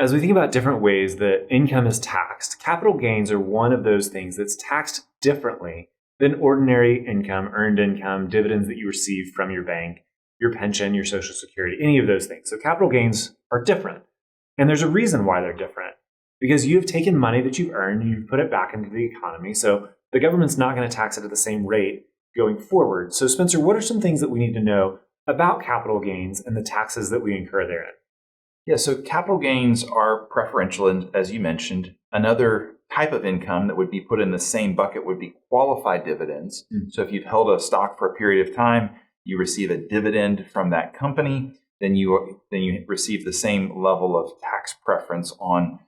as we think about different ways that income is taxed, capital gains are one of those things that's taxed differently than ordinary income, earned income, dividends that you receive from your bank, your pension, your Social Security, any of those things. So capital gains are different. And there's a reason why they're different. Because you have taken money that you've earned and you've put it back into the economy. So the government's not going to tax it at the same rate going forward. So Spencer, what are some things that we need to know about capital gains and the taxes that we incur therein? Yeah, so capital gains are preferential, and as you mentioned, another type of income that would be put in the same bucket would be qualified dividends. So if you've held a stock for a period of time, you receive a dividend from that company, then you receive the same level of tax preference on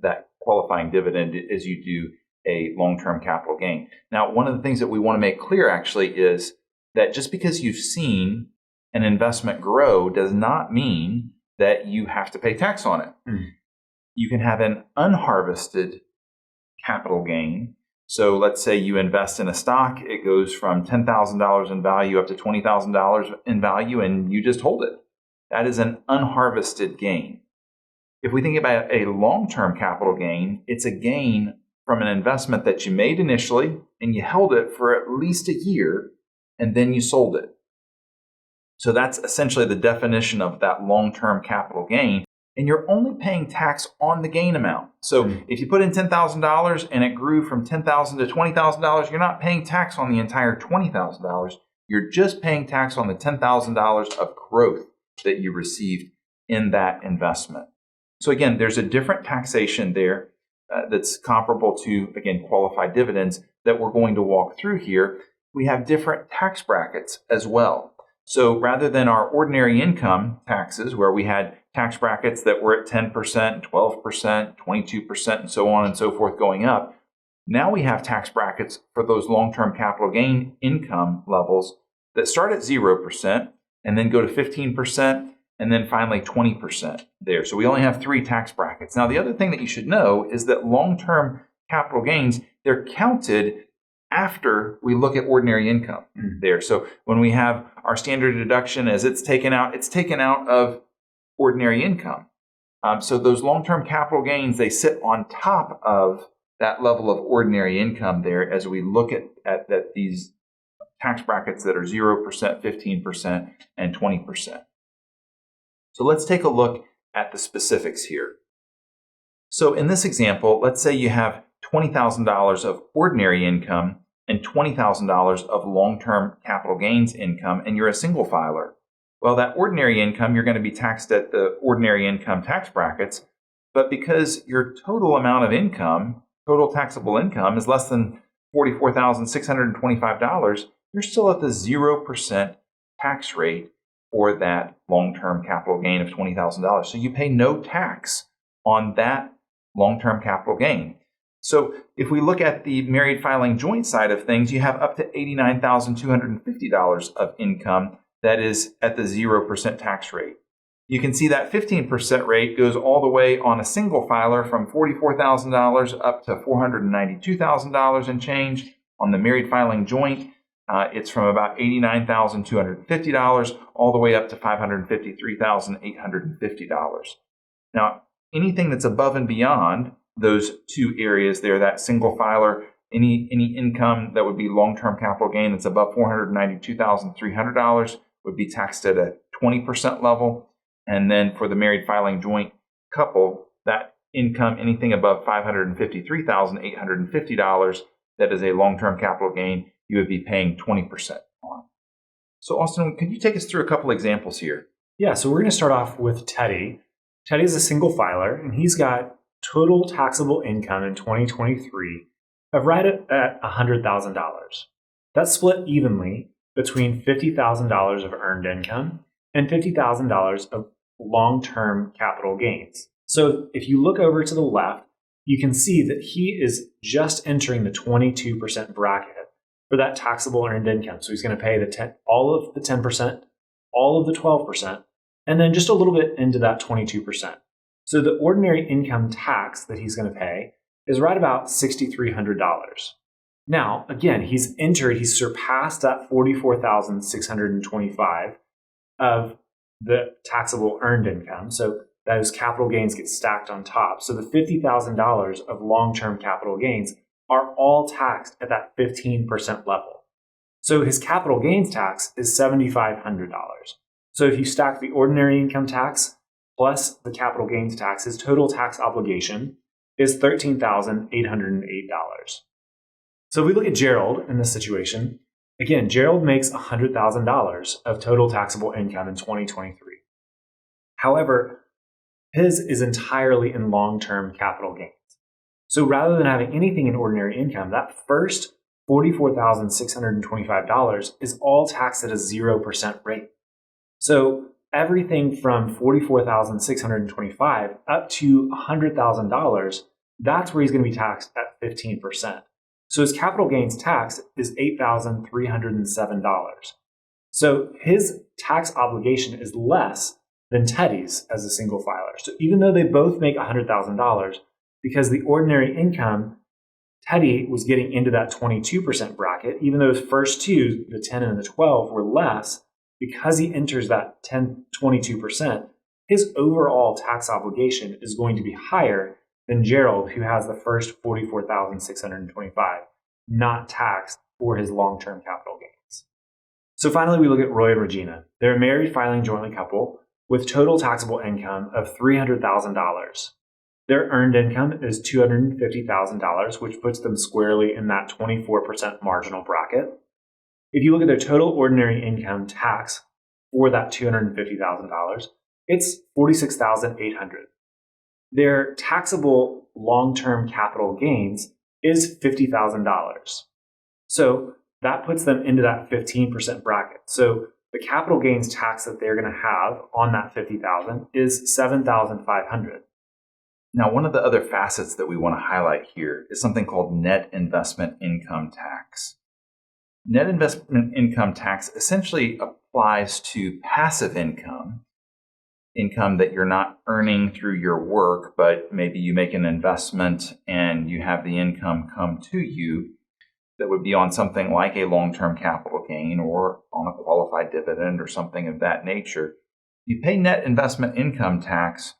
that qualifying dividend as you do a long-term capital gain. Now, one of the things that we want to make clear actually is that just because you've seen an investment grow does not mean that you have to pay tax on it. You can have an unharvested capital gain. So let's say you invest in a stock, it goes from $10,000 in value up to $20,000 in value, and you just hold it. That is an unharvested gain. If we think about a long-term capital gain, it's a gain from an investment that you made initially and you held it for at least a year and then you sold it. So that's essentially the definition of that long-term capital gain. And you're only paying tax on the gain amount. So if you put in $10,000 and it grew from $10,000 to $20,000, you're not paying tax on the entire $20,000. You're just paying tax on the $10,000 of growth that you received in that investment. So again, there's a different taxation there that's comparable to, again, qualified dividends that we're going to walk through here. We have different tax brackets as well. So rather than our ordinary income taxes, where we had tax brackets that were at 10%, 12%, 22%, and so on and so forth going up, now we have tax brackets for those long-term capital gain income levels that start at 0% and then go to 15% and then finally 20% there. So we only have 3 tax brackets. Now, the other thing that you should know is that long-term capital gains, they're counted after we look at ordinary income there. So when we have our standard deduction as it's taken out of ordinary income. So those long-term capital gains, they sit on top of that level of ordinary income there as we look at these tax brackets that are 0%, 15%, and 20%. So let's take a look at the specifics here. So in this example, let's say you have $20,000 of ordinary income and $20,000 of long-term capital gains income, and you're a single filer. Well, that ordinary income, you're going to be taxed at the ordinary income tax brackets, but because your total amount of income, total taxable income, is less than $44,625, you're still at the 0% tax rate for that long-term capital gain of $20,000. So you pay no tax on that long-term capital gain. So if we look at the married filing joint side of things, you have up to $89,250 of income that is at the 0% tax rate. You can see that 15% rate goes all the way on a single filer from $44,000 up to $492,000 and change. On the married filing joint, it's from about $89,250 all the way up to $553,850. Now, anything that's above and beyond those 2 areas there, that single filer, any income that would be long-term capital gain that's above $492,300 would be taxed at a 20% level. And then for the married filing joint couple, that income, anything above $553,850, that is a long-term capital gain, you would be paying 20% on. So Austin, could you take us through a couple examples here? Yeah, so we're going to start off with Teddy. Teddy's a single filer, and he's got total taxable income in 2023 of right at $100,000. That's split evenly between $50,000 of earned income and $50,000 of long-term capital gains. So if you look over to the left, you can see that he is just entering the 22% bracket for that taxable earned income. So he's going to pay all of the 10%, all of the 12%, and then just a little bit into that 22%. So the ordinary income tax that he's going to pay is right about $6,300. Now, again, he's surpassed that $44,625 of the taxable earned income. So those capital gains get stacked on top. So the $50,000 of long-term capital gains are all taxed at that 15% level. So his capital gains tax is $7,500. So if you stack the ordinary income tax plus the capital gains tax, his total tax obligation is $13,808. So if we look at Gerald in this situation, again, Gerald makes $100,000 of total taxable income in 2023. However, his is entirely in long-term capital gains. So rather than having anything in ordinary income, that first $44,625 is all taxed at a 0% rate. So everything from $44,625 up to $100,000, that's where he's going to be taxed at 15%. So his capital gains tax is $8,307. So his tax obligation is less than Teddy's as a single filer. So even though they both make $100,000, because the ordinary income, Teddy was getting into that 22% bracket, even though his first two, the 10 and the 12, were less, because he enters that 22%, his overall tax obligation is going to be higher than Gerald, who has the first $44,625, not taxed for his long-term capital gains. So finally, we look at Roy and Regina. They're a married filing jointly couple with total taxable income of $300,000. Their earned income is $250,000, which puts them squarely in that 24% marginal bracket. If you look at their total ordinary income tax for that $250,000, it's $46,800. Their taxable long-term capital gains is $50,000. So that puts them into that 15% bracket. So the capital gains tax that they're going to have on that $50,000 is $7,500. Now, one of the other facets that we want to highlight here is something called net investment income tax. Net investment income tax essentially applies to passive income that you're not earning through your work, but maybe you make an investment and you have the income come to you that would be on something like a long-term capital gain or on a qualified dividend or something of that nature. You pay net investment income tax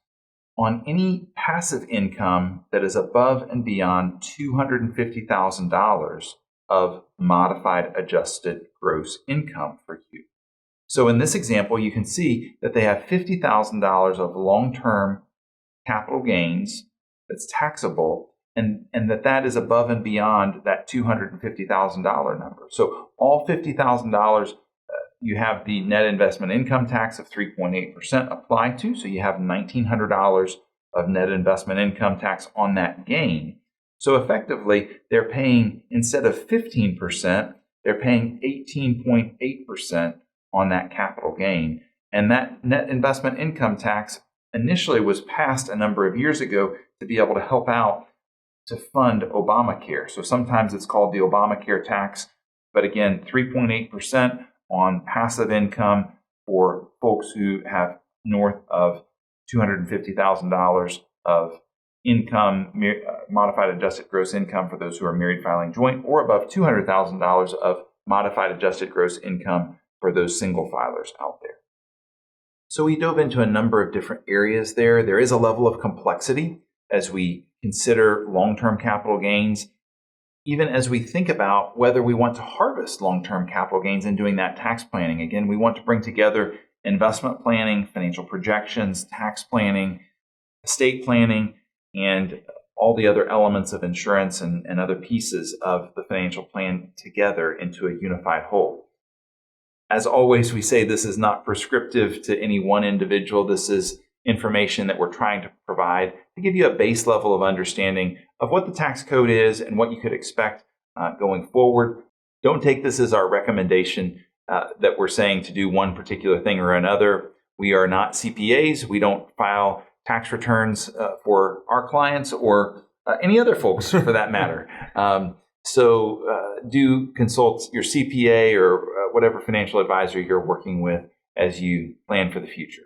on any passive income that is above and beyond $250,000 of modified adjusted gross income for you. So in this example, you can see that they have $50,000 of long-term capital gains that's taxable, and that is above and beyond that $250,000 number. So all $50,000, you have the net investment income tax of 3.8% applied to, so you have $1,900 of net investment income tax on that gain. So effectively, they're paying, instead of 15%, they're paying 18.8% on that capital gain. And that net investment income tax initially was passed a number of years ago to be able to help out to fund Obamacare. So sometimes it's called the Obamacare tax, but again, 3.8% on passive income for folks who have north of $250,000 of income, modified adjusted gross income for those who are married filing joint, or above $200,000 of modified adjusted gross income for those single filers out there. So we dove into a number of different areas there. There is a level of complexity as we consider long-term capital gains, even as we think about whether we want to harvest long-term capital gains and doing that tax planning. Again, we want to bring together investment planning, financial projections, tax planning, estate planning, and all the other elements of insurance and other pieces of the financial plan together into a unified whole. As always, we say this is not prescriptive to any one individual. This is information that we're trying to provide to give you a base level of understanding of what the tax code is and what you could expect going forward. Don't take this as our recommendation that we're saying to do one particular thing or another. We are not CPAs. We don't file tax returns for our clients or any other folks for that matter. So do consult your CPA or whatever financial advisor you're working with as you plan for the future.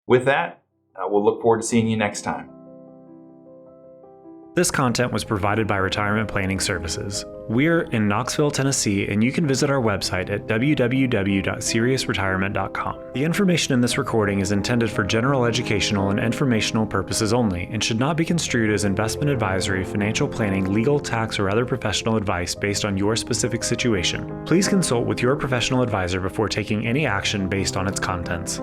With that, we'll look forward to seeing you next time. This content was provided by Retirement Planning Services. We're in Knoxville, Tennessee, and you can visit our website at www.seriousretirement.com. The information in this recording is intended for general educational and informational purposes only and should not be construed as investment advisory, financial planning, legal, tax, or other professional advice based on your specific situation. Please consult with your professional advisor before taking any action based on its contents.